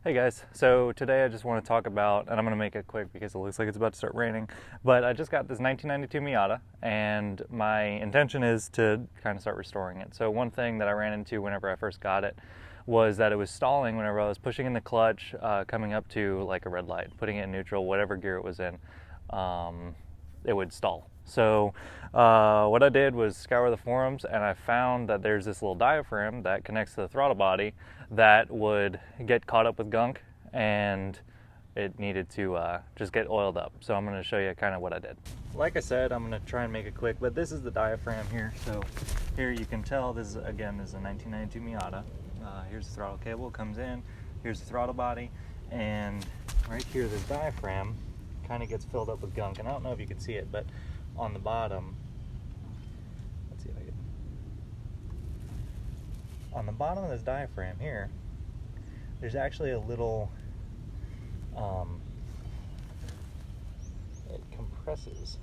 Hey guys, so today I just want to talk about, and I'm going to make it quick because it looks like it's about to start raining, but I just got this 1992 Miata and my intention is to kind of start restoring it. So one thing that I ran into whenever I first got it was that it was stalling whenever I was pushing in the clutch, coming up to like a red light, putting it in neutral, whatever gear it was in, it would stall. So what I did was scour the forums and I found that there's this little diaphragm that connects to the throttle body that would get caught up with gunk and it needed to just get oiled up. So I'm going to show you kind of what I did. Like I said, I'm going to try and make it quick, but this is the diaphragm here. So here you can tell this is, again, this is a 1992 Miata. Here's the throttle cable, it comes in, here's the throttle body, and right here this diaphragm kind of gets filled up with gunk. And I don't know if you can see it, but on the bottom, let's see if I can, on the bottom of this diaphragm here, there's actually a little, it compresses.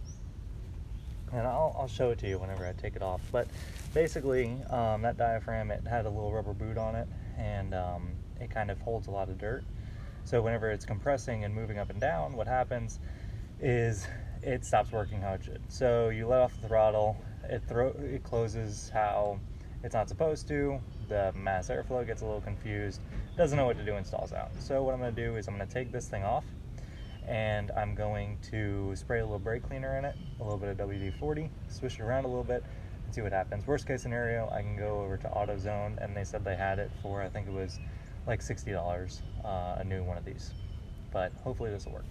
And I'll show it to you whenever I take it off. But basically, that diaphragm, it had a little rubber boot on it, and it kind of holds a lot of dirt. So whenever it's compressing and moving up and down, what happens is it stops working how it should. So you let off the throttle, it closes how it's not supposed to, the mass airflow gets a little confused, doesn't know what to do and stalls out. So what I'm going to do is I'm going to take this thing off and I'm going to spray a little brake cleaner in it, a little bit of WD-40, swish it around a little bit and see what happens. Worst case scenario, I can go over to AutoZone and they said they had it for, I think it was like $60, a new one of these. But hopefully this will work.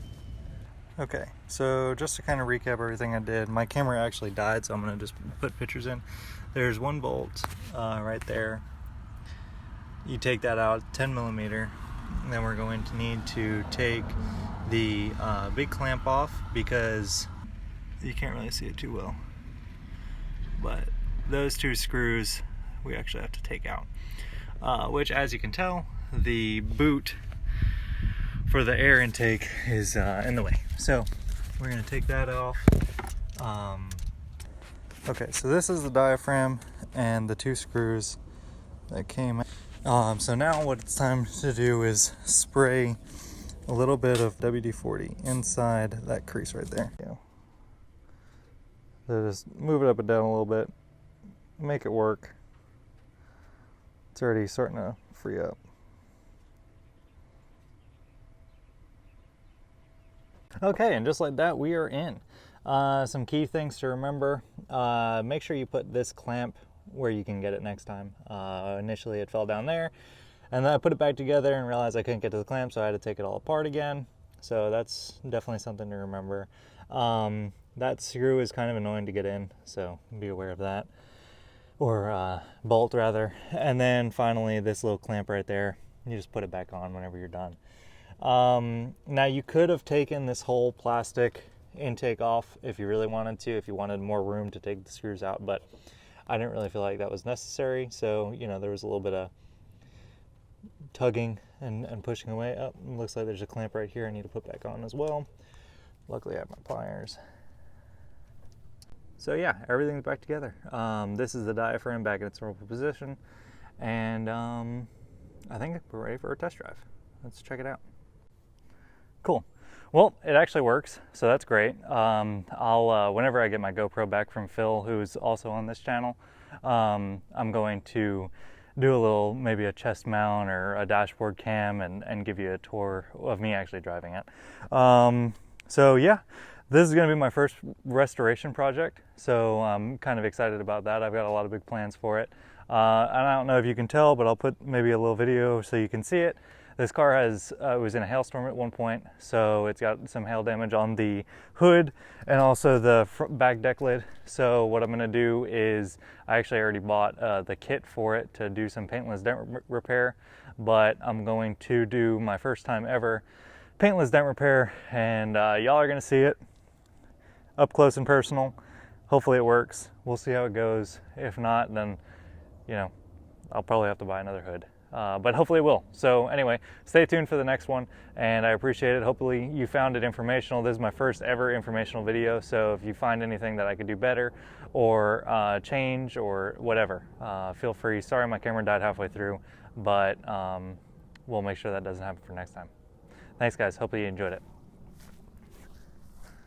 Okay, so just to kind of recap everything I did, my camera actually died, so I'm going to just put pictures in. There's one bolt right there. You take that out, 10 millimeter. And then we're going to need to take the big clamp off because you can't really see it too well. But those two screws we actually have to take out. Which, as you can tell, the boot for the air intake is in the way. So we're going to take that off. Okay, so this is the diaphragm and the two screws that came. So now what it's time to do is spray a little bit of WD-40 inside that crease right there. So just move it up and down a little bit, make it work. It's already starting to free up. Okay, and just like that, we are in. Some key things to remember. Make sure you put this clamp where you can get it next time. Initially it fell down there, and then I put it back together and realized I couldn't get to the clamp, so I had to take it all apart again. So that's definitely something to remember. That screw is kind of annoying to get in, so be aware of that. Or bolt rather. And then finally this little clamp right there, you just put it back on whenever you're done. Now you could have taken this whole plastic intake off if you really wanted to, if you wanted more room to take the screws out, but I didn't really feel like that was necessary. So, you know, there was a little bit of tugging and pushing away. Oh, it looks like there's a clamp right here I need to put back on as well. Luckily I have my pliers. So yeah, everything's back together. This is the diaphragm back in its normal position, and I think we're ready for a test drive. Let's check it out. Cool. Well, it actually works, so that's great. I'll whenever I get my GoPro back from Phil, who's also on this channel, I'm going to do a little, maybe a chest mount or a dashboard cam and give you a tour of me actually driving it. So yeah, this is going to be my first restoration project, so I'm kind of excited about that. I've got a lot of big plans for it. And I don't know if you can tell, but I'll put maybe a little video so you can see it. This car has was in a hailstorm at one point, so it's got some hail damage on the hood and also the back deck lid. So what I'm going to do is, I actually already bought the kit for it to do some paintless dent repair, but I'm going to do my first time ever paintless dent repair, and y'all are going to see it up close and personal. Hopefully it works. We'll see how it goes. If not, then, you know, I'll probably have to buy another hood. But hopefully it will. So anyway, stay tuned for the next one, and I appreciate it. Hopefully you found it informational. This is my first ever informational video, so if you find anything that I could do better or change or whatever, feel free. Sorry my camera died halfway through, but we'll make sure that doesn't happen for next time. Thanks guys, hopefully you enjoyed it.